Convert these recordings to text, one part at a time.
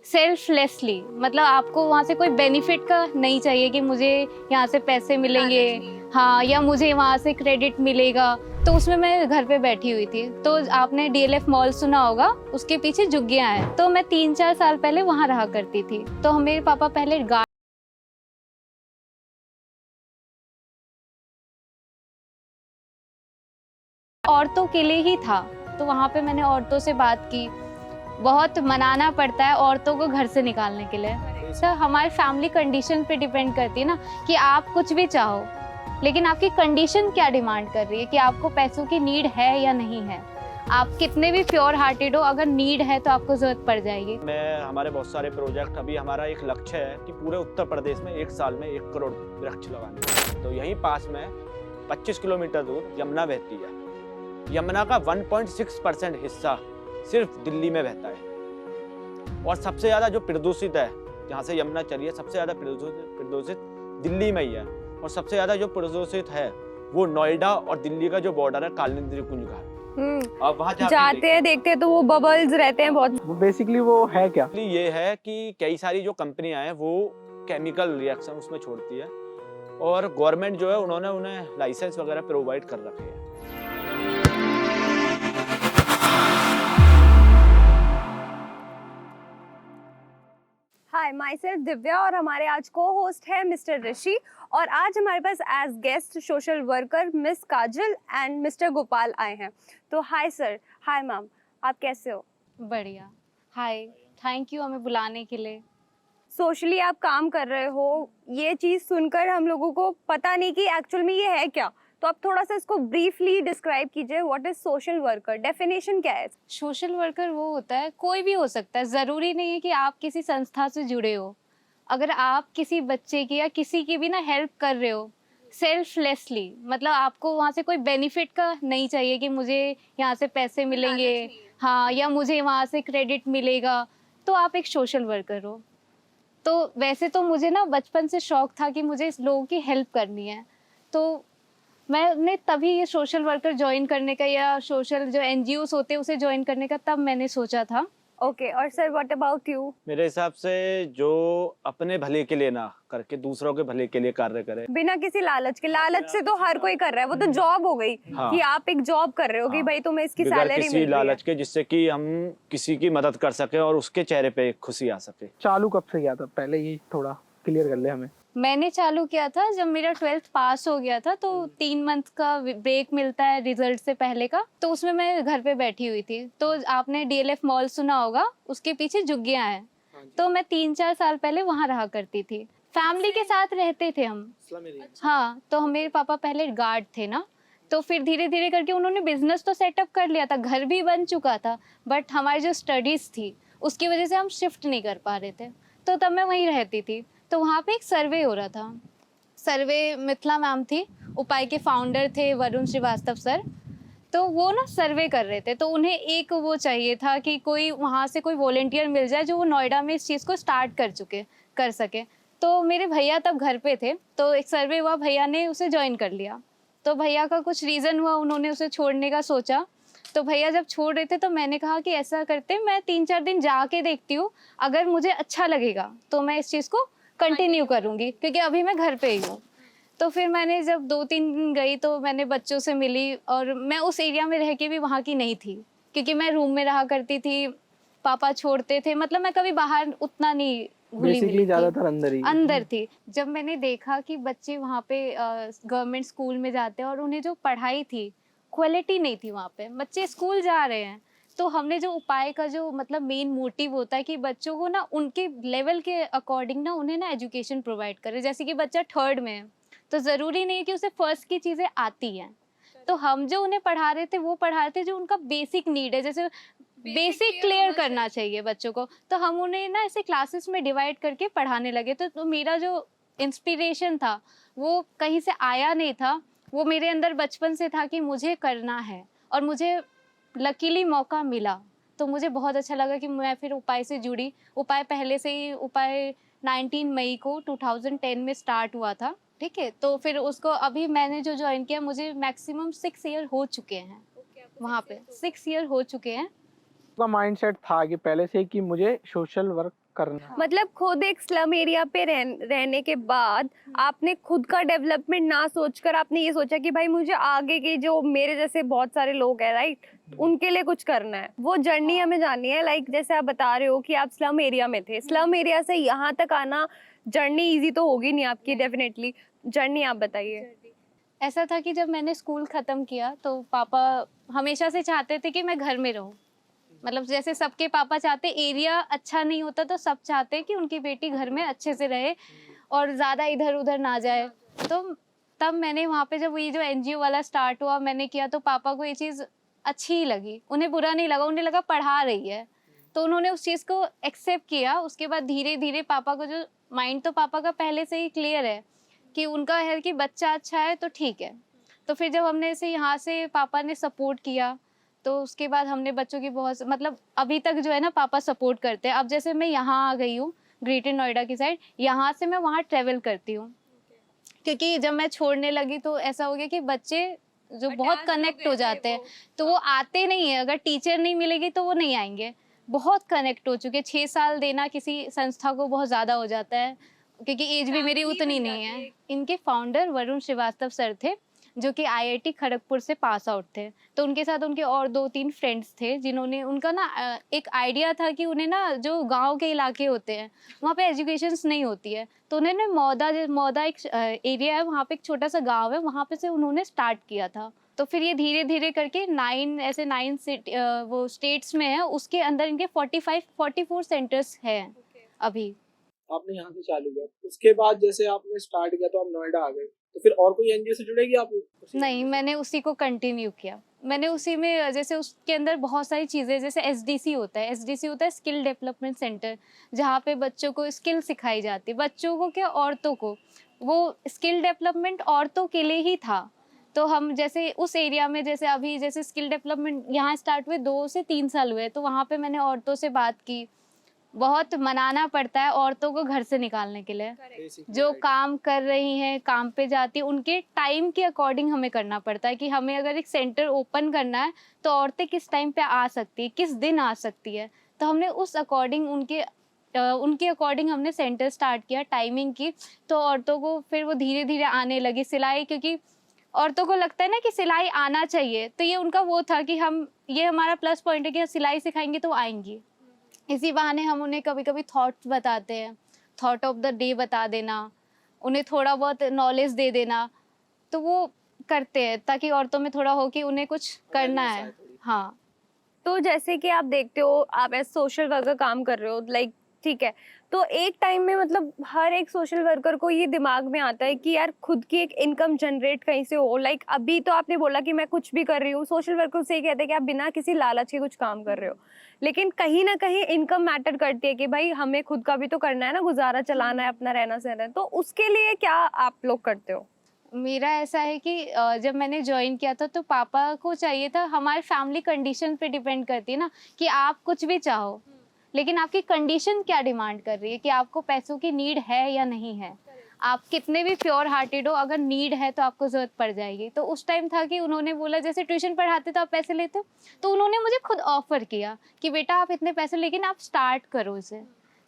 Selflessly, मतलब आपको वहाँ से कोई बेनिफिट का नहीं चाहिए कि मुझे यहाँ से पैसे मिलेंगे, हाँ, या मुझे वहाँ से क्रेडिट मिलेगा। तो उसमें मैं घर पे बैठी हुई थी। तो आपने डीएलएफ मॉल सुना होगा, उसके पीछे झुग्गियाँ हैं। तो मैं 3-4 साल पहले वहाँ रहा करती थी। तो मेरे पापा पहले औरतों के लिए ही था। तो वहाँ पे मैंने औरतों से बात की। बहुत मनाना पड़ता है औरतों को घर से निकालने के लिए। सर, हमारी फैमिली कंडीशन पे डिपेंड करती है ना, कि आप कुछ भी चाहो, लेकिन आपकी कंडीशन क्या डिमांड कर रही है, कि आपको पैसों की नीड है या नहीं है। आप कितने भी प्योर हार्टेड हो, अगर नीड है तो आपको जरूरत पड़ जाएगी। हमारे बहुत सारे प्रोजेक्ट, अभी हमारा एक लक्ष्य है कि पूरे उत्तर प्रदेश में 1 साल में 1 करोड़ वृक्ष लगाने। तो यहीं पास में 25 किलोमीटर दूर यमुना बहती है। यमुना का 1.6% हिस्सा सिर्फ दिल्ली में बहता है, और सबसे ज्यादा जो प्रदूषित है, जहाँ से यमुना चली है, सबसे ज्यादा प्रदूषित दिल्ली में ही है। और सबसे ज्यादा जो प्रदूषित है वो नोएडा और दिल्ली का जो बॉर्डर है, कालिंदी कुंज घाट। अब वहाँ जाते हैं, देखते हैं तो वो बबल्स रहते हैं बहुत। वो बेसिकली वो है क्या? ये है कि कई सारी जो कंपनियां हैं वो केमिकल रिएक्शन उसमें छोड़ती है, और गवर्नमेंट जो है उन्होंने उन्हें लाइसेंस वगैरह प्रोवाइड कर रखे हैं। हाय, माई सेल्फ दिव्या, और हमारे आज को होस्ट है मिस्टर ऋषि। और आज हमारे पास as guest social worker miss Kajal and mister Gopal आए हैं। तो हाय सर, हाय मैम, आप कैसे हो? बढ़िया। हाय, थैंक यू हमें बुलाने के लिए। सोशली आप काम कर रहे हो, ये चीज़ सुनकर हम लोगों को पता नहीं कि एक्चुअल में ये है क्या। तो आप थोड़ा सा इसको ब्रीफली डिस्क्राइब कीजिए, what is social worker, definition क्या है? सोशल वर्कर वो होता है, कोई भी हो सकता है, ज़रूरी नहीं है कि आप किसी संस्था से जुड़े हो। अगर आप किसी बच्चे की या किसी की भी ना हेल्प कर रहे हो सेल्फलेसली, मतलब आपको वहाँ से कोई बेनिफिट का नहीं चाहिए कि मुझे यहाँ से पैसे मिलेंगे, हाँ, या मुझे वहाँ से क्रेडिट मिलेगा, तो आप एक सोशल वर्कर हो। तो वैसे तो मुझे ना बचपन से शौक था कि मुझे इस लोगों की हेल्प करनी है। तो मैंने तभी ये सोशल वर्कर ज्वाइन करने का, या सोशल जो एनजीओस होते हैं उसे ज्वाइन करने का, तब मैंने सोचा था। ओके, और सर व्हाट अबाउट यू? मेरे हिसाब से जो अपने भले के लिए ना करके दूसरों के भले के लिए कार्य करे, बिना किसी लालच के। लालच से तो हर कोई कर रहा है, वो तो जॉब हो गई। हाँ। कि आप एक जॉब कर रहे हो कि हाँ। भाई तुम्हें इसकी बगैर सैलरी किसी मिल रही लालच है। के, जिससे कि हम किसी की मदद कर सके और उसके चेहरे पे एक खुशी आ सके। चालू कब से किया था, पहले ये थोड़ा क्लियर कर ले हमें। मैंने चालू किया था जब मेरा 12th पास हो गया था, तो 3 मंथ का ब्रेक मिलता है रिजल्ट से पहले का। तो उसमें मैं घर पे बैठी हुई थी। तो आपने डीएलएफ मॉल सुना होगा, उसके पीछे झुग्गियाँ हैं। तो मैं 3-4 साल पहले वहाँ रहा करती थी। फैमिली के साथ रहते थे हम। हाँ, तो मेरे पापा पहले गार्ड थे ना, तो फिर धीरे धीरे करके उन्होंने बिजनेस तो सेटअप कर लिया था, घर भी बन चुका था, बट हमारी जो स्टडीज थी उसकी वजह से हम शिफ्ट नहीं कर पा रहे थे। तो तब मैं वहीं रहती थी। तो वहाँ पे एक सर्वे हो रहा था। सर्वे मिथिला मैम थी, उपाय के फाउंडर थे वरुण श्रीवास्तव सर। तो वो ना सर्वे कर रहे थे, तो उन्हें एक वो चाहिए था कि कोई वहाँ से कोई वॉलेंटियर मिल जाए जो वो नोएडा में इस चीज़ को स्टार्ट कर सके। तो मेरे भैया तब घर पे थे, तो एक सर्वे हुआ, भैया ने उसे ज्वाइन कर लिया। तो भैया का कुछ रीज़न हुआ, उन्होंने उसे छोड़ने का सोचा। तो भैया जब छोड़ रहे थे तो मैंने कहा कि ऐसा करते, मैं 3-4 दिन जाके देखती हूँ, अगर मुझे अच्छा लगेगा तो मैं इस चीज़ को कंटिन्यू करूँगी, क्योंकि अभी मैं घर पे ही हूँ। तो फिर मैंने जब 2-3 दिन गई तो मैंने बच्चों से मिली, और मैं उस एरिया में रह के भी वहाँ की नहीं थी, क्योंकि मैं रूम में रहा करती थी, पापा छोड़ते थे, मतलब मैं कभी बाहर उतना नहीं घुली मिली थी, ज्यादातर अंदर थी। जब मैंने देखा कि बच्चे वहाँ पे गवर्नमेंट स्कूल में जाते हैं और उन्हें जो पढ़ाई थी, क्वालिटी नहीं थी वहाँ पे, बच्चे स्कूल जा रहे हैं। तो हमने जो उपाय का जो मतलब मेन मोटिव होता है कि बच्चों को ना उनके लेवल के अकॉर्डिंग ना उन्हें ना एजुकेशन प्रोवाइड करे। जैसे कि बच्चा 3rd में है, तो ज़रूरी नहीं है कि उसे फर्स्ट की चीज़ें आती हैं। तो हम जो उन्हें पढ़ा रहे थे वो पढ़ा रहे थे जो उनका बेसिक नीड है, जैसे बेसिक क्लियर करना चाहिए बच्चों को। तो हम उन्हें ना ऐसे क्लासेस में डिवाइड करके पढ़ाने लगे। तो मेरा जो इंस्पिरेशन था वो कहीं से आया नहीं था, वो मेरे अंदर बचपन से था कि मुझे करना है, और मुझे लकीली मौका मिला। तो मुझे बहुत अच्छा लगा कि मैं फिर उपाय से जुड़ी। उपाय पहले से ही, उपाय 19 मई को 2010 में स्टार्ट हुआ था, ठीक है। तो फिर उसको अभी मैंने जो ज्वाइन किया, मुझे मैक्सिमम 6 ईयर हो चुके हैं वहाँ पे, 6 ईयर हो चुके हैं। का माइंडसेट था कि पहले से कि मुझे सोशल वर्क करना। मतलब खुद एक स्लम एरिया पे रहने के बाद आपने खुद का डेवलपमेंट ना सोचकर आपने ये सोचा कि भाई मुझे आगे के जो मेरे जैसे बहुत सारे लोग हैं राइट, उनके लिए कुछ करना है। वो जर्नी हमें जाननी है। लाइक जैसे आप बता रहे हो कि आप स्लम एरिया में थे, स्लम एरिया से यहाँ तक आना जर्नी इजी तो होगी नहीं आपकी, डेफिनेटली। जर्नी आप बताइए। ऐसा था कि जब मैंने स्कूल ख़त्म किया तो पापा हमेशा से चाहते थे कि मैं घर में रहूं। मतलब जैसे सबके पापा चाहते, एरिया अच्छा नहीं होता तो सब चाहते कि उनकी बेटी घर में अच्छे से रहे और ज़्यादा इधर उधर ना जाए। तो तब मैंने वहाँ पे जब ये जो एनजीओ वाला स्टार्ट हुआ मैंने किया तो पापा को ये चीज़ अच्छी ही लगी, उन्हें बुरा नहीं लगा, उन्हें लगा पढ़ा रही है तो उन्होंने उस चीज़ को एक्सेप्ट किया। उसके बाद धीरे धीरे पापा को जो माइंड तो पापा का पहले से ही क्लियर है कि उनका है कि बच्चा अच्छा है तो ठीक है। तो फिर जब हमने इसे यहाँ से पापा ने सपोर्ट किया तो उसके बाद हमने बच्चों की बहुत मतलब अभी तक जो है ना पापा सपोर्ट करते हैं। अब जैसे मैं यहाँ आ गई हूँ ग्रेटर नोएडा की साइड, यहाँ से मैं वहाँ ट्रेवल करती हूँ क्योंकि जब मैं छोड़ने लगी तो ऐसा हो गया कि बच्चे जो बहुत कनेक्ट हो जाते हैं तो वो आते नहीं है, अगर टीचर नहीं मिलेगी तो वो नहीं आएंगे। बहुत कनेक्ट हो चुके, 6 साल देना किसी संस्था को बहुत ज़्यादा हो जाता है क्योंकि एज भी मेरी उतनी नहीं है। इनके फाउंडर वरुण श्रीवास्तव सर थे जो कि आईआईटी खड़गपुर से पास आउट थे। तो उनके साथ उनके और 2-3 फ्रेंड्स थे जिन्होंने उनका ना एक आइडिया था कि उन्हें ना जो गांव के इलाके होते हैं वहाँ पे एजुकेशंस नहीं होती है तो उन्होंने मौदा एक एरिया है वहाँ पे एक छोटा सा गांव है, वहाँ पे से उन्होंने स्टार्ट किया था। तो फिर ये धीरे धीरे करके 9 वो स्टेट्स में है, उसके अंदर इनके 44 सेंटर्स हैं अभी। आपने यहाँ से चालू किया, उसके बाद जैसे आपने स्टार्ट किया तो आप नोएडा आ गए, तो फिर और कोई एनजीओ से जुड़ेगी आप? नहीं, मैंने उसी को कंटिन्यू किया। मैंने उसी में जैसे उसके अंदर बहुत सारी चीज़ें, जैसे एसडीसी होता है स्किल डेवलपमेंट सेंटर, जहाँ पे बच्चों को स्किल सिखाई जाती है। बच्चों को क्या, औरतों को, वो स्किल डेवलपमेंट औरतों के लिए ही था। तो हम जैसे उस एरिया में जैसे अभी जैसे स्किल डेवलपमेंट यहाँ स्टार्ट हुए 2 से 3 साल हुए, तो वहाँ पे मैंने औरतों से बात की। बहुत मनाना पड़ता है औरतों को घर से निकालने के लिए, जो काम कर रही हैं, काम पे जाती है, उनके टाइम के अकॉर्डिंग हमें करना पड़ता है कि हमें अगर एक सेंटर ओपन करना है तो औरतें किस टाइम पे आ सकती है, किस दिन आ सकती है। तो हमने उस अकॉर्डिंग उनके अकॉर्डिंग हमने सेंटर स्टार्ट किया, टाइमिंग की। तो औरतों को फिर वो धीरे धीरे आने लगी सिलाई, क्योंकि औरतों को लगता है ना कि सिलाई आना चाहिए, तो ये उनका वो था कि हम, ये हमारा प्लस पॉइंट है कि सिलाई सिखाएंगे तो आएंगी। इसी बहाने हम उन्हें कभी कभी थॉट्स बताते हैं, थॉट ऑफ द डे बता देना, उन्हें थोड़ा बहुत नॉलेज दे देना, तो वो करते हैं ताकि औरतों में थोड़ा हो कि उन्हें कुछ करना है। हाँ, तो जैसे कि आप देखते हो, आप एज सोशल वर्कर काम कर रहे हो, लाइक ठीक है, तो एक टाइम में मतलब हर एक सोशल वर्कर को ये दिमाग में आता है कि यार खुद की एक इनकम जनरेट कहीं से हो। लाइक अभी तो आपने बोला कि मैं कुछ भी कर रही हूँ, सोशल वर्कर से ही कहते हैं कि आप बिना किसी लालच के कुछ काम कर रहे हो, लेकिन कहीं ना कहीं इनकम मैटर करती है कि भाई हमें खुद का भी तो करना है ना, गुजारा चलाना है, अपना रहना सहना है। तो उसके लिए क्या आप लोग करते हो? मेरा ऐसा है कि जब मैंने ज्वाइन किया था तो पापा को चाहिए था, हमारे फैमिली कंडीशन पे डिपेंड करती है ना कि आप कुछ भी चाहो, लेकिन आपकी कंडीशन क्या डिमांड कर रही है कि आपको पैसों की नीड है या नहीं है। आप कितने भी प्योर हार्टेड हो, अगर नीड है तो आपको जरूरत पड़ जाएगी। तो उस टाइम था कि उन्होंने बोला, जैसे ट्यूशन पढ़ाते तो आप पैसे लेते हो, तो उन्होंने मुझे खुद ऑफर किया कि बेटा आप इतने पैसे, लेकिन आप स्टार्ट करो इसे।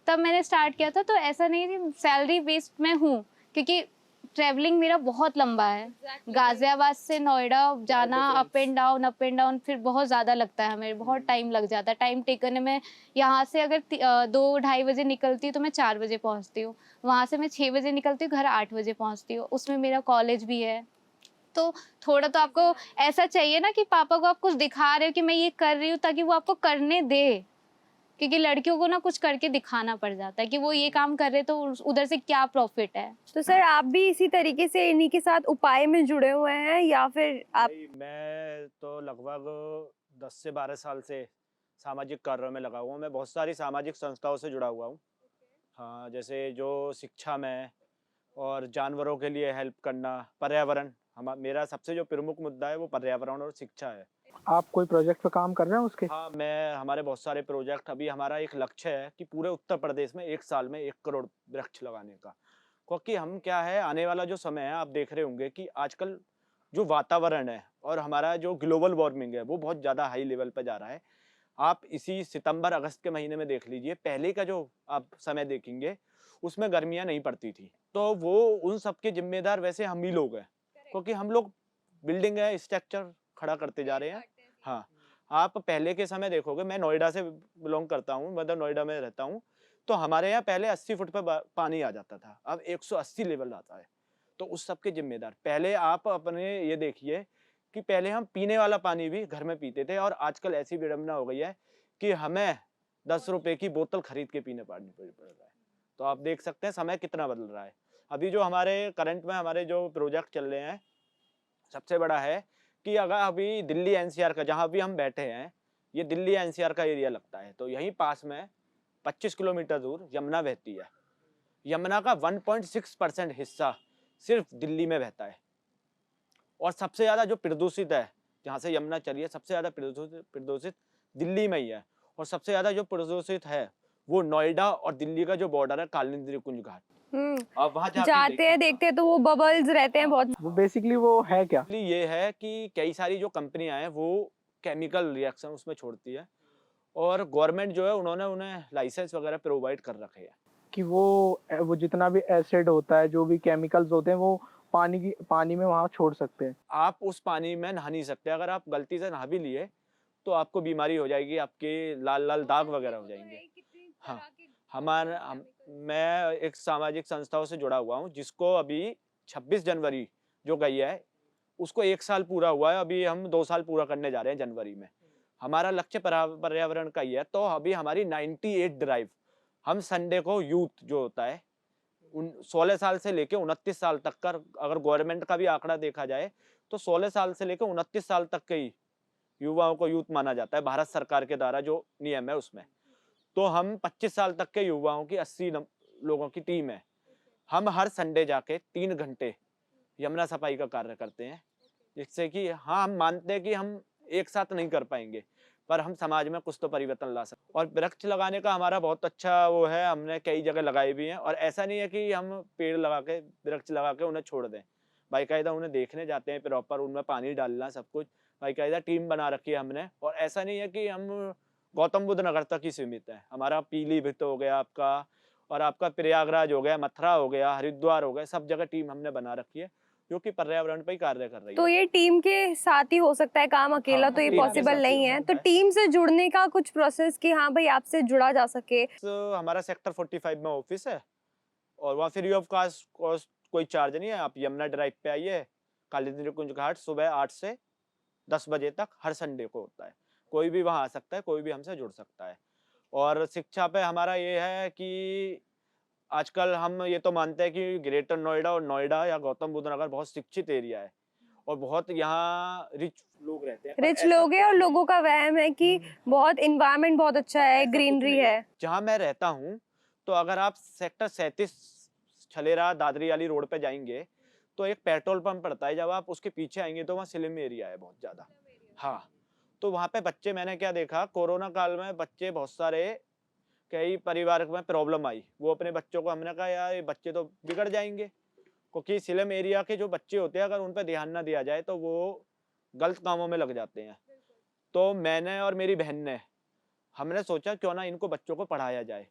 तब मैंने स्टार्ट किया था। तो ऐसा नहीं कि सैलरी बेस्ड में हूँ, क्योंकि ट्रैवलिंग मेरा बहुत लंबा है। गाजियाबाद से नोएडा जाना, अप एंड डाउन, फिर बहुत ज़्यादा लगता है हमें, बहुत टाइम लग जाता है। टाइम टेकन में यहाँ से अगर 2-2:30 बजे निकलती हूँ तो मैं 4 बजे पहुँचती हूँ, वहाँ से मैं 6 बजे निकलती हूँ, घर 8 बजे पहुँचती हूँ। उसमें मेरा कॉलेज भी है, तो थोड़ा तो आपको ऐसा चाहिए ना कि पापा को आप कुछ दिखा रहे हो कि मैं ये कर रही हूँ, ताकि वो आपको करने दे। क्योंकि लड़कियों को ना कुछ करके दिखाना पड़ जाता है कि वो ये काम कर रहे तो उधर से क्या प्रॉफिट है। तो सर आप भी इसी तरीके से इन्हीं के साथ उपाय में जुड़े हुए हैं या फिर आप? मैं तो लगभग 10 से 12 साल से सामाजिक कार्यों में लगा हुआ हूँ। मैं बहुत सारी सामाजिक संस्थाओं से जुड़ा हुआ हूँ। हाँ, जैसे जो शिक्षा में और जानवरों के लिए हेल्प करना, पर्यावरण, मेरा सबसे जो प्रमुख मुद्दा है वो पर्यावरण और शिक्षा है। आप कोई प्रोजेक्ट पे काम कर रहे हैं उसके? हाँ, हमारे बहुत सारे प्रोजेक्ट, अभी हमारा एक लक्ष्य है कि पूरे उत्तर प्रदेश में 1 साल में 1 करोड़ वृक्ष लगाने का। क्योंकि हम क्या है, आने वाला जो समय है, आप देख रहे होंगे कि आजकल जो वातावरण है और हमारा जो ग्लोबल वार्मिंग है वो बहुत ज़्यादा हाई लेवल पे जा रहा है। आप इसी सितंबर अगस्त के महीने में देख लीजिए, पहले का जो आप समय देखेंगे उसमें गर्मियाँ नहीं पड़ती थी। तो वो उन सब के जिम्मेदार वैसे हम ही लोग हैं, क्योंकि हम लोग बिल्डिंग है स्ट्रक्चर खड़ा करते जा रहे हैं। हाँ, आप पहले के समय देखोगे, मैं नोएडा से बिलोंग करता हूँ, मतलब नोएडा में रहता हूँ, तो हमारे यहाँ पहले 80 फुट पे पानी आ जाता था, अब 180 लेवल आता है। तो उस सब के जिम्मेदार पहले आप अपने ये देखिए कि पहले हम पीने वाला पानी भी घर में पीते थे, और आजकल ऐसी विडंबना हो गई है कि हमें 10 रुपए की बोतल खरीद के पीने पड़ रहा है। तो आप देख सकते हैं समय कितना बदल रहा है। अभी जो हमारे करंट में हमारे जो प्रोजेक्ट चल रहे हैं, सबसे बड़ा है कि अगर अभी दिल्ली एनसीआर का, जहाँ भी हम बैठे हैं, ये दिल्ली एनसीआर का एरिया लगता है, तो यहीं पास में 25 किलोमीटर दूर यमुना बहती है। यमुना का 1.6% हिस्सा सिर्फ दिल्ली में बहता है, और सबसे ज़्यादा जो प्रदूषित है, जहाँ से यमुना चली है, सबसे ज़्यादा प्रदूषित दिल्ली में ही है, और सबसे ज़्यादा जो प्रदूषित है वो नोएडा और दिल्ली का जो बॉर्डर है, कालिंदी कुंज घाट। आप वहाँ जाते हैं देखते हैं तो वो बबल्स रहते हैं बहुत। वो बेसिकली वो है क्या? ये है कि कई सारी जो कंपनियां हैं वो केमिकल रिएक्शन उसमें छोड़ती है, और गवर्नमेंट जो है उन्होंने उन्हें लाइसेंस वगैरह प्रोवाइड कर रखे हैं कि वो जितना भी एसिड होता है, जो भी केमिकल्स होते हैं, वो पानी में वहाँ छोड़ सकते हैं। आप उस पानी में नहा नहीं सकते। अगर आप गलती से नहा भी लिए तो आपको बीमारी हो जाएगी, आपके लाल लाल दाग वगैरह हो जाएंगे। हाँ, मैं एक सामाजिक संस्थाओं से जुड़ा हुआ हूँ, जिसको अभी 26 जनवरी जो गई है उसको 1 साल पूरा हुआ है। अभी हम 2 साल पूरा करने जा रहे हैं जनवरी में। हमारा लक्ष्य पर्यावरण का ही है। तो अभी हमारी 98 ड्राइव, हम संडे को यूथ जो होता है 16 साल से लेके 29 साल तक का, अगर गवर्नमेंट का भी आंकड़ा देखा जाए तो 16 साल से लेकर 29 साल तक के ही युवाओं को यूथ माना जाता है, भारत सरकार के द्वारा जो नियम है उसमें। तो हम 25 साल तक के युवाओं की 80 लोगों की टीम है। हम हर संडे जाके 3 घंटे यमुना सफाई का कार्य करते हैं, जिससे कि हाँ, हम मानते हैं कि हम एक साथ नहीं कर पाएंगे, पर हम समाज में कुछ तो परिवर्तन ला सकते। और वृक्ष लगाने का हमारा बहुत अच्छा वो है, हमने कई जगह लगाए भी हैं, और ऐसा नहीं है कि हम पेड़ लगा के, वृक्ष लगा के उन्हें छोड़ दें। बाकायदा उन्हें देखने जाते हैं, प्रॉपर उनमें पानी डालना, सब कुछ बाकायदा टीम बना रखी है हमने। और ऐसा नहीं है कि हम गौतम बुद्ध नगर तक ही सीमित है, हमारा पीलीभीत हो गया आपका, और आपका प्रयागराज हो गया, मथुरा हो गया, हरिद्वार हो गया, सब जगह टीम हमने बना रखी है जो कि पर्यावरण पर ही कार्य कर रही है। तो ये टीम के साथ ही हो सकता है काम, अकेला तो ये टीम के पॉसिबल साथ नहीं ही है। होता तो है। टीम से जुड़ने का कुछ प्रोसेस कि हाँ भाई आपसे जुड़ा जा सके। हमारा सेक्टर 45 में ऑफिस है, और वहाँ फ्री ऑफ कॉस्ट कोई चार्ज नहीं है। आप यमुना ड्राइव पे आइए, कालिंदी कुंज घाट, सुबह 8 से 10 बजे तक हर संडे को होता है। कोई भी वहाँ आ सकता है, कोई भी हमसे जुड़ सकता है। और शिक्षा पे हमारा ये है कि आजकल हम ये तो मानते हैं कि ग्रेटर नोएडा और नोएडा या गौतम बुद्ध नगर बहुत शिक्षित एरिया है, और बहुत यहाँ रिच लोग रहते हैं। रिच लोग हैं, और लोगों का वहम है कि बहुत इन्वायरमेंट बहुत अच्छा है, ग्रीनरी है। जहाँ मैं रहता हूँ, तो अगर आप सेक्टर 37 छलेरा दादरी वाली रोड पे जाएंगे तो एक पेट्रोल पंप पड़ता है। जब आप उसके पीछे आएंगे तो वहाँ स्लिम एरिया है बहुत ज्यादा। हाँ, तो वहाँ पे बच्चे, मैंने क्या देखा, कोरोना काल में बच्चे बहुत सारे, कई परिवार में प्रॉब्लम आई, वो अपने बच्चों को, हमने कहा यार ये बच्चे तो बिगड़ जाएंगे, क्योंकि स्लम एरिया के जो बच्चे होते हैं अगर उन पर ध्यान ना दिया जाए तो वो गलत कामों में लग जाते हैं। तो मैंने और मेरी बहन ने, हमने सोचा क्यों ना इनको बच्चों को पढ़ाया जाए।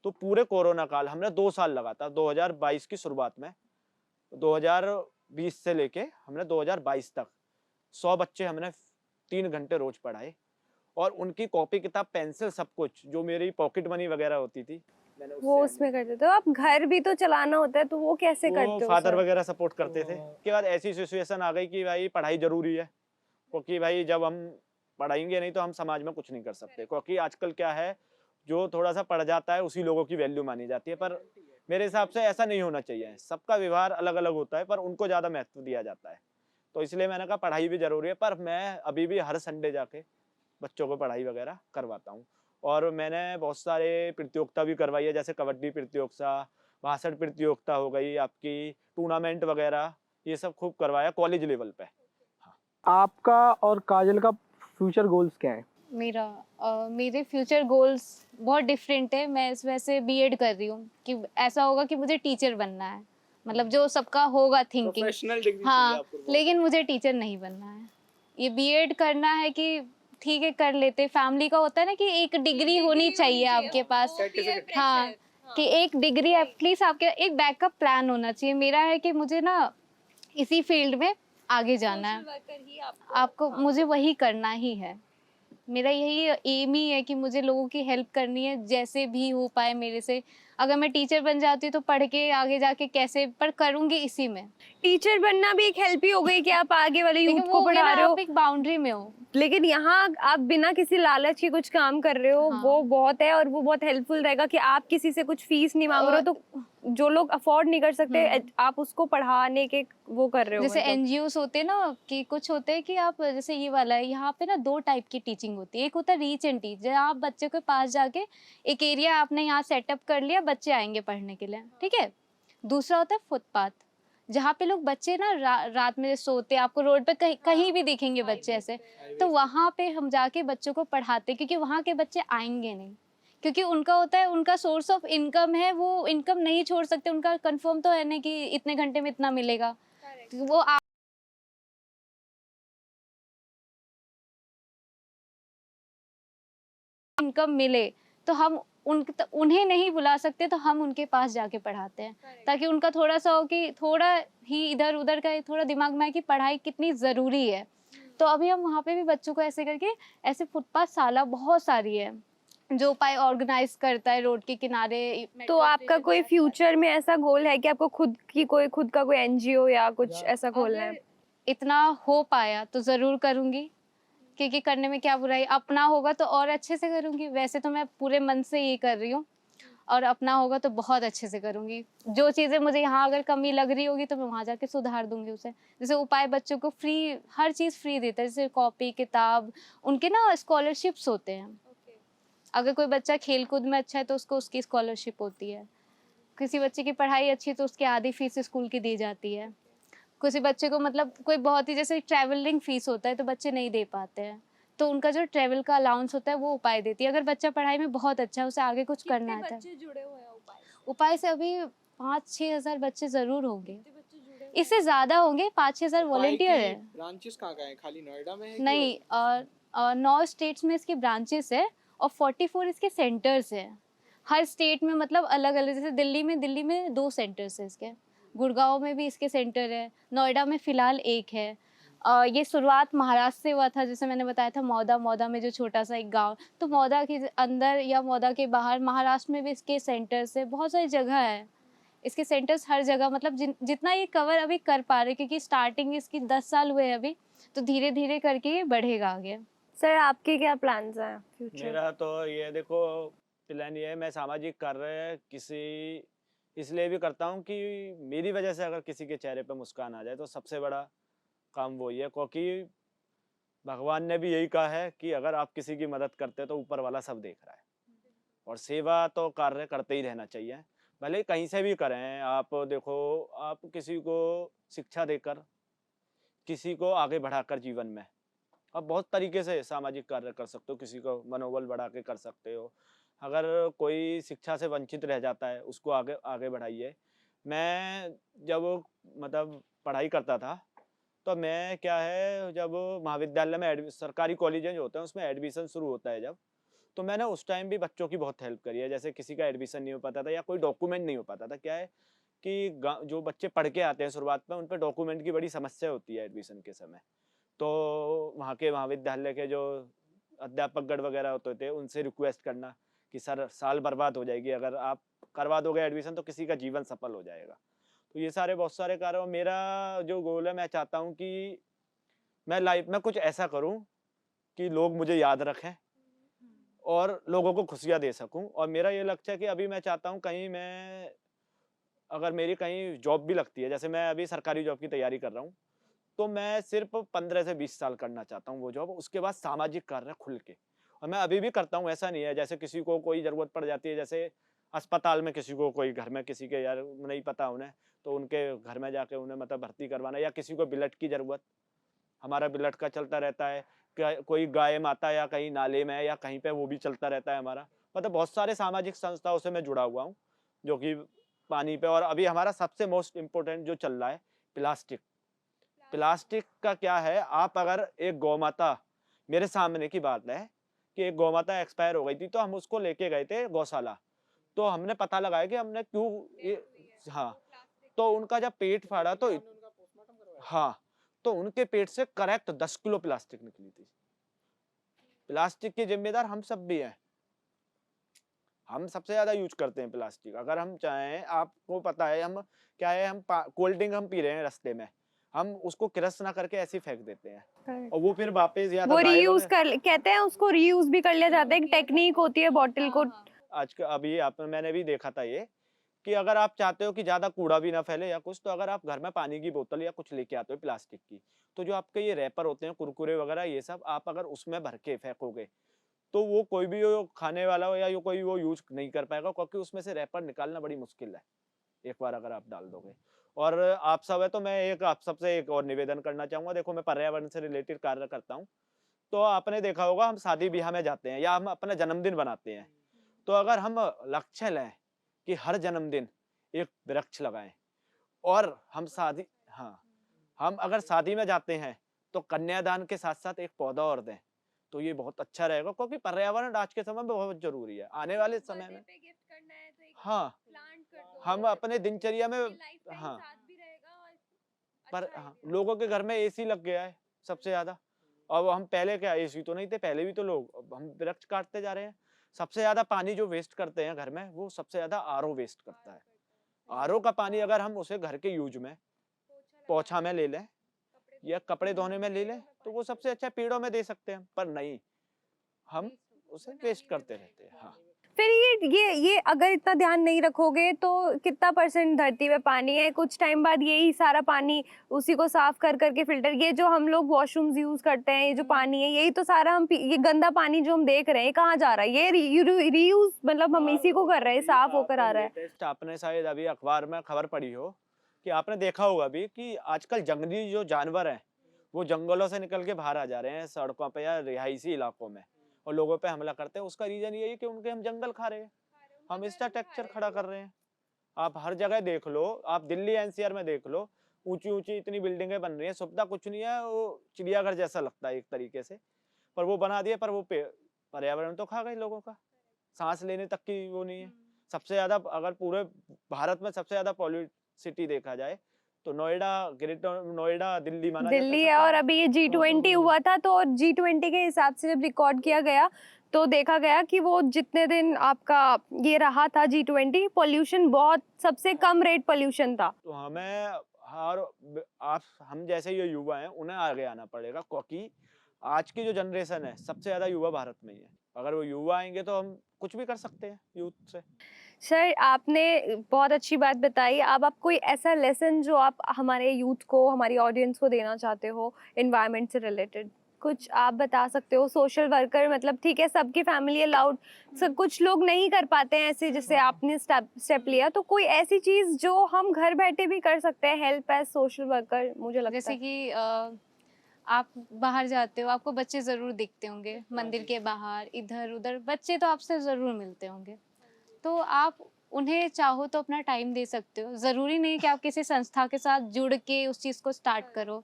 तो पूरे कोरोना काल हमने 2 साल लगातार, 2022 की शुरुआत में, 2020 से लेके हमने 2022 तक 100 बच्चे हमने 3 घंटे रोज पढ़ाए, और उनकी कॉपी किताब पेंसिल सब कुछ, जो मेरी पॉकेट मनी वगैरह होती थी मैंने वो उसमें करते थे। आप घर भी तो चलाना होता है, तो वो कैसे करते हो? Father sir? वगैरह सपोर्ट करते थे। उसके बाद ऐसी सिचुएशन आ गई कि भाई पढ़ाई जरूरी है, क्योंकि भाई जब हम पढ़ाएंगे नहीं तो हम समाज में कुछ नहीं कर सकते। क्योंकि आजकल क्या है, जो थोड़ा सा पढ़ जाता है उसी लोगों की वैल्यू मानी जाती है, पर मेरे हिसाब से ऐसा नहीं होना चाहिए। सबका व्यवहार अलग अलग होता है, पर उनको ज्यादा महत्व दिया जाता है। तो इसलिए मैंने कहा पढ़ाई भी जरूरी है, पर मैं अभी भी हर संडे जाके बच्चों को पढ़ाई वगैरह करवाता हूँ। और मैंने बहुत सारे प्रतियोगिता भी करवाई है, जैसे कबड्डी प्रतियोगिता, भाषण प्रतियोगिता हो गई, आपकी टूर्नामेंट वगैरह, ये सब खूब करवाया कॉलेज लेवल पे। हाँ। आपका और काजल का फ्यूचर गोल्स क्या है? मेरे फ्यूचर गोल्स बहुत डिफरेंट है। मैं इस वजह से बीएड कर रही हूँ कि ऐसा होगा कि मुझे टीचर बनना है, मतलब जो सबका होगा थिंकिंग। हाँ, लेकिन मुझे टीचर नहीं बनना है। ये बीएड करना है कि ठीक है कर लेते, फैमिली का होता है ना कि एक डिग्री होनी चाहिए आपके पास, हाँ कि एक डिग्री एटलीस्ट आपके, एक बैकअप प्लान होना चाहिए। मेरा है कि मुझे ना इसी फील्ड में आगे जाना है, आपको मुझे वही करना ही है। मेरा यही एम ही है कि मुझे लोगों की हेल्प करनी है जैसे भी हो पाए मेरे से। अगर मैं टीचर बन जाती हूँ तो पढ़ के आगे जाके कैसे, पर करूँगी इसी में। टीचर बनना भी एक हेल्प ही हो गई कि आप आगे वाले यूथ लेकिन को वो हो गया पढ़ा ना, रहे हो, आप एक बाउंड्री में हो। लेकिन यहाँ आप बिना किसी लालच के कुछ काम कर रहे हो, हाँ। वो बहुत है। और वो बहुत हेल्पफुल रहेगा कि आप किसी से कुछ फीस नहीं मांग रहे हो, तो जो लोग अफोर्ड नहीं कर सकते आप उसको पढ़ाने के वो कर रहे हो। जैसे मतलब एनजीओस होते हैं ना कि कुछ होते हैं कि आप, जैसे ये वाला है, यहाँ पे ना 2 टाइप की टीचिंग होती है। एक होता है रीच एंड टीच, जहाँ आप बच्चे के पास जाके एक एरिया आपने यहाँ सेटअप कर लिया, बच्चे आएंगे पढ़ने के लिए, ठीक है। दूसरा होता है फुटपाथ, जहाँ पे लोग बच्चे ना रात में सोते, आपको रोड पे कहीं भी दिखेंगे बच्चे ऐसे, तो वहाँ पे हम जाके बच्चों को पढ़ाते, क्योंकि वहाँ के बच्चे आएंगे नहीं, क्योंकि उनका होता है, उनका सोर्स ऑफ इनकम है, वो इनकम नहीं छोड़ सकते, उनका कंफर्म तो है नहीं कि इतने घंटे में इतना मिलेगा, वो इनकम मिले, तो हम उन्हें नहीं बुला सकते, तो हम उनके पास जाके पढ़ाते हैं, ताकि उनका थोड़ा सा हो कि थोड़ा ही इधर उधर का थोड़ा दिमाग में आए कि पढ़ाई कितनी ज़रूरी है। तो अभी हम वहाँ पे भी बच्चों को ऐसे करके, ऐसे फुटपाथ साला बहुत सारी है जो उपाय ऑर्गेनाइज करता है रोड के किनारे। तो आपका कोई फ्यूचर में ऐसा गोल है कि आपको खुद का कोई एनजीओ या कुछ ऐसा खोलना है? इतना हो पाया तो ज़रूर करूँगी, क्योंकि करने में क्या बुराई, अपना होगा तो और अच्छे से करूँगी। वैसे तो मैं पूरे मन से ये कर रही हूँ, और अपना होगा तो बहुत अच्छे से करूँगी। जो चीज़ें मुझे यहाँ अगर कमी लग रही होगी तो मैं वहाँ जाके सुधार दूँगी उसे। जैसे उपाय बच्चों को फ्री, हर चीज़ फ्री देता है, जैसे कॉपी, किताब, उनके ना स्कॉलरशिप्स होते हैं। अगर कोई बच्चा खेल-कूद में अच्छा है तो उसको उसकी स्कॉलरशिप होती है। किसी बच्चे की पढ़ाई अच्छी है तो उसकी आधी फीस स्कूल की दी जाती है। किसी बच्चे को मतलब कोई बहुत ही, जैसे ट्रैवलिंग फीस होता है तो बच्चे नहीं दे पाते हैं, तो उनका जो ट्रैवल का अलाउंस होता है वो उपाय देती है। अगर बच्चा पढ़ाई में बहुत अच्छा है, उसे आगे कुछ करना आता है। जुड़े हुए हैं उपाय से अभी 5-6 हज़ार बच्चे ज़रूर होंगे, इससे ज़्यादा होंगे। 5-6 हज़ार वॉलंटियर है। ब्रांचेस कहाँ हैं? खाली नोएडा में है? नहीं, 9 स्टेट्स में इसकी ब्रांचेस है और 44 इसके सेंटर्स हैं। हर स्टेट में मतलब अलग-अलग, जैसे दिल्ली में 2 सेंटर्स हैं इसके, गुड़गांव में भी इसके सेंटर है, नोएडा में फ़िलहाल 1 है। ये शुरुआत महाराष्ट्र से हुआ था, जैसे मैंने बताया था मौदा में जो छोटा-सा एक गाँव, तो मौदा के अंदर या मौदा के बाहर महाराष्ट्र में भी इसके सेंटर्स है, बहुत सारी जगह है। इसके सेंटर्स हर जगह, मतलब जितना ये कवर अभी कर पा रहे, क्योंकि स्टार्टिंग इसकी 10 साल हुए हैं अभी, तो धीरे-धीरे करके ये बढ़ेगा आगे। सर आपके क्या प्लान्स हैं फ्यूचर? मेरा तो ये देखो प्लान ये है, मैं सामाजिक कार्य किसी इसलिए भी करता हूँ कि मेरी वजह से अगर किसी के चेहरे पे मुस्कान आ जाए तो सबसे बड़ा काम वही है, क्योंकि भगवान ने भी यही कहा है कि अगर आप किसी की मदद करते हैं तो ऊपर वाला सब देख रहा है। और सेवा तो कार्य करते ही रहना चाहिए, भले ही कहीं से भी करें। आप देखो, आप किसी को शिक्षा देकर, किसी को आगे बढ़ाकर जीवन में आप बहुत तरीके से सामाजिक कार्य कर सकते हो, किसी को मनोबल बढ़ा के कर सकते हो। अगर कोई शिक्षा से वंचित रह जाता है उसको आगे आगे बढ़ाइए। मैं जब मतलब पढ़ाई करता था तो मैं क्या है, जब महाविद्यालय में सरकारी कॉलेजें जो होते हैं उसमें एडमिशन शुरू होता है जब, तो मैंने उस टाइम भी बच्चों की बहुत हेल्प करी है। जैसे किसी का एडमिशन नहीं हो पाता था या कोई डॉक्यूमेंट नहीं हो पाता था, क्या है कि जो बच्चे पढ़ के आते हैं शुरुआत में, उन पे डॉक्यूमेंट की बड़ी समस्या होती है एडमिशन के समय। तो वहाँ के महाविद्यालय के जो अध्यापकगण वगैरह होते थे उनसे रिक्वेस्ट करना कि सर साल बर्बाद हो जाएगी, अगर आप करवा दोगे एडमिशन तो किसी का जीवन सफल हो जाएगा। तो ये सारे बहुत सारे कार्य, और मेरा जो गोल है, मैं चाहता हूँ कि मैं लाइफ में कुछ ऐसा करूँ कि लोग मुझे याद रखें और लोगों को खुशियाँ दे सकूँ। और मेरा ये लक्ष्य है कि अभी मैं चाहता हूँ कहीं मैं, अगर मेरी कहीं जॉब भी लगती है, जैसे मैं अभी सरकारी जॉब की तैयारी कर रहा हूँ, तो मैं सिर्फ 15 से 20 साल करना चाहता हूँ वो जॉब, उसके बाद सामाजिक कार्य खुल के। और मैं अभी भी करता हूँ, ऐसा नहीं है। जैसे किसी को कोई ज़रूरत पड़ जाती है, जैसे अस्पताल में किसी को, कोई घर में किसी के यार नहीं पता उन्हें, तो उनके घर में जाके उन्हें मतलब भर्ती करवाना, या किसी को ब्लड की ज़रूरत, हमारा ब्लड का चलता रहता है। क्या कोई गाय माता या कहीं नाले में है या कहीं पे, वो भी चलता रहता है हमारा। मतलब बहुत सारे सामाजिक संस्थाओं से मैं जुड़ा हुआ हूँ जो कि पानी पे। और अभी हमारा सबसे मोस्ट इम्पोर्टेंट जो चल रहा है, प्लास्टिक। प्लास्टिक का क्या है, आप अगर एक गौ माता मेरे सामने की बात है कि एक गौमाता एक्सपायर हो गई थी, तो हम उसको लेके गए थे गौशाला। तो हमने पता लगाया कि हमने क्यों ये, हाँ, तो उनका जब पेट फाड़ा तो हाँ, तो उनके पेट से करेक्ट 10 किलो प्लास्टिक निकली थी। प्लास्टिक के जिम्मेदार हम सब भी हैं। हम सबसे ज्यादा यूज करते हैं प्लास्टिक। अगर हम चाहें, आपको पता है, हम क्या है, हम कोल्ड ड्रिंक हम पी रहे हैं रास्ते में, हम उसको क्रश ना करके ऐसे ही फेंक देते हैं और वो फिर वापस या तो वो गायब हो रीयूज गए। कर कहते हैं उसको, रीयूज भी कर लिया जाता है, एक टेक्निक होती है बॉटल को। आज का अभी आप मैंने भी देखा था ये, कि अगर आप चाहते हो कि ज्यादा कूड़ा भी ना फैले या कुछ, तो अगर आप घर में पानी की बोतल या कुछ लेके आते हो प्लास्टिक की, तो जो आपके ये रैपर होते हैं कुरकुरे वगैरह ये सब, आप अगर उसमें भर के फेंकोगे तो वो कोई भी वो खाने वाला हो या यो कोई वो यूज नहीं कर पाएगा, क्योंकि उसमें से रैपर निकालना बड़ी मुश्किल है एक बार अगर आप डाल दोगे। और आप सब है तो मैं एक आप सबसे एक और निवेदन करना चाहूंगा। देखो, मैं पर्यावरण से रिलेटेड कार्य करता हूँ, तो आपने देखा होगा हम शादी ब्याह में जाते हैं या हम अपना जन्मदिन बनाते हैं, तो अगर हम लक्ष्य लें कि हर जन्मदिन एक वृक्ष लगाएं, और हम शादी, हाँ, हम अगर शादी में जाते हैं तो कन्यादान के साथ साथ एक पौधा और दें, तो ये बहुत अच्छा रहेगा, क्योंकि पर्यावरण आज के समय में बहुत जरूरी है। आने वाले समय में, हाँ, हम अपने दिनचर्या में, हाँ, पर हाँ, लोगों के घर में एसी लग गया है सबसे ज्यादा। अब हम पहले क्या एसी तो नहीं थे, पहले भी तो लोग, अब हम वृक्ष काटते जा रहे हैं। सबसे ज्यादा पानी जो वेस्ट करते हैं घर में, वो सबसे ज्यादा आरओ वेस्ट करता है। आरओ का पानी अगर हम उसे घर के यूज में, पोछा में ले लें या कपड़े धोने में ले लें, तो वो सबसे अच्छा पेड़ों में दे सकते हैं, पर नहीं, हम उसे वेस्ट करते रहते हैं। हाँ, फिर ये अगर इतना ध्यान नहीं रखोगे तो कितना % धरती पे पानी है, कुछ टाइम बाद यही सारा पानी उसी को साफ कर करके फिल्टर, ये जो हम लोग वॉशरूम्स यूज करते हैं, ये जो पानी है, यही तो सारा हम ये गंदा पानी जो हम देख रहे हैं कहाँ जा रहा है? ये रीयूज, मतलब हम इसी को कर रहे हैं, साफ होकर आ रहा है। टेस्ट आपने शायद अभी अखबार में खबर पढ़ी हो कि आपने देखा होगा भी कि आजकल जंगली जो जानवर हैं वो जंगलों से निकल के बाहर आ जा रहे हैं सड़कों पे या रिहायशी इलाकों में, और लोगों पे हमला करते हैं। उसका रीजन ये है कि उनके हम जंगल खा रहे हैं, हम इंफ्रास्ट्रक्चर खड़ा कर रहे हैं। आप हर जगह देख लो, आप दिल्ली एनसीआर में देख लो, ऊंची ऊंची इतनी बिल्डिंगें बन रही हैं, सुविधा कुछ नहीं है, वो चिड़ियाघर जैसा लगता है एक तरीके से, पर वो बना दिए, पर वो पर्यावरण तो खा गए लोगों का, सांस लेने तक की वो नहीं है। सबसे ज्यादा, अगर पूरे भारत में सबसे ज्यादा पॉल्यूट सिटी देखा जाए तो नोएडा, ग्रेटर नोएडा, दिल्ली माना जाता दिल्ली है है। सबसे और ज्यादा। अभी ये G20 हुआ था, तो G20 के हिसाब से जब रिकॉर्ड किया गया तो देखा गया कि वो जितने दिन आपका ये रहा था G20, पोल्यूशन बहुत सबसे कम रेट पोल्यूशन था। तो हमें आप हम जैसे ये युवा हैं उन्हें आगे आना पड़ेगा, क्योंकि आज की जो जनरेशन है सबसे ज्यादा युवा भारत में ही है। अगर वो युवा आएंगे तो हम कुछ भी कर सकते हैं यूथ से। सर, आपने बहुत अच्छी बात बताई। अब आप कोई ऐसा लेसन जो आप हमारे यूथ को, हमारी ऑडियंस को देना चाहते हो एनवायरनमेंट से रिलेटेड, कुछ आप बता सकते हो? सोशल वर्कर, मतलब ठीक है सबकी फैमिली अलाउड, सब कुछ लोग नहीं कर पाते हैं ऐसे जैसे आपने स्टेप लिया, तो कोई ऐसी चीज जो हम घर बैठे भी कर सकते हैं हेल्प एज सोशल वर्कर, मुझे लगता जैसे है। कि आप बाहर जाते हो, आपको बच्चे ज़रूर दिखते होंगे मंदिर के बाहर, इधर उधर बच्चे तो आपसे ज़रूर मिलते होंगे, तो आप उन्हें चाहो तो अपना टाइम दे सकते हो। ज़रूरी नहीं कि आप किसी संस्था के साथ जुड़ के उस चीज़ को स्टार्ट करो।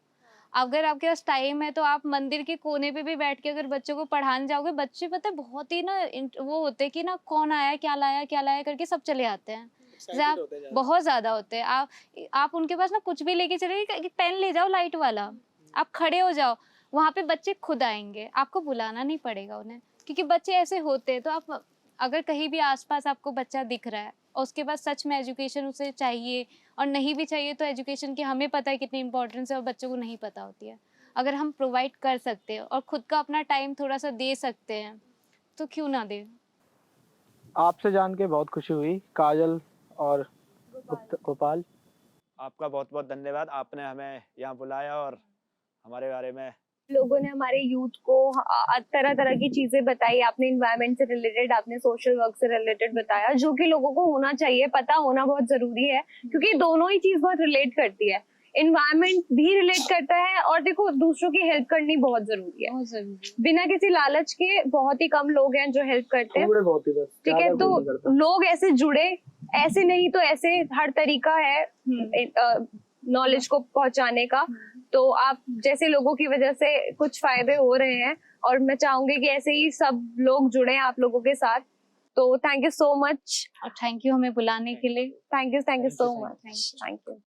अगर आपके पास टाइम है तो आप मंदिर के कोने पे भी बैठ के अगर बच्चों को पढ़ाने जाओगे, बच्चे पता है बहुत ही ना वो होते हैं कि ना कौन आया क्या लाया करके सब चले आते हैं। बहुत ज़्यादा होते हैं। आप उनके पास ना कुछ भी लेके चले, पेन ले जाओ लाइट वाला, आप खड़े हो जाओ, वहाँ पे बच्चे खुद आएंगे, आपको बुलाना नहीं पड़ेगा उन्हें, क्योंकि बच्चे ऐसे होते हैं। तो आप अगर कहीं भी आसपास आपको बच्चा दिख रहा है और उसके पास सच में एजुकेशन उसे चाहिए और नहीं भी चाहिए, तो एजुकेशन की हमें पता है कितनी इंपॉर्टेंस है और बच्चों को नहीं पता होती है। अगर हम प्रोवाइड कर सकते हैं और खुद का अपना टाइम थोड़ा सा दे सकते हैं तो क्यों ना दे। आपसे जान के बहुत खुशी हुई काजल और गोपाल। आपका बहुत बहुत धन्यवाद, आपने हमें यहाँ बुलाया और हमारे बारे में लोगों ने हमारे यूथ को तरह तरह की चीजें बताई। आपने इन्वायरमेंट से रिलेटेड, आपने सोशल वर्क से रिलेटेड बताया, जो कि लोगों को होना चाहिए, पता होना बहुत जरूरी है, क्योंकि दोनों ही चीज बहुत रिलेट करती है। इन्वायरमेंट भी रिलेट करता है और देखो दूसरों की हेल्प करनी बहुत जरूरी है। बिना किसी लालच के बहुत ही कम लोग हैं जो हेल्प करते हैं, ठीक है? तो लोग ऐसे जुड़े, ऐसे नहीं तो ऐसे, हर तरीका है नॉलेज को पहुंचाने का। तो आप जैसे लोगों की वजह से कुछ फायदे हो रहे हैं और मैं चाहूंगी कि ऐसे ही सब लोग जुड़े आप लोगों के साथ। तो थैंक यू सो मच। और थैंक यू हमें बुलाने के लिए। Thank you Thank you, so thank much. Thank you.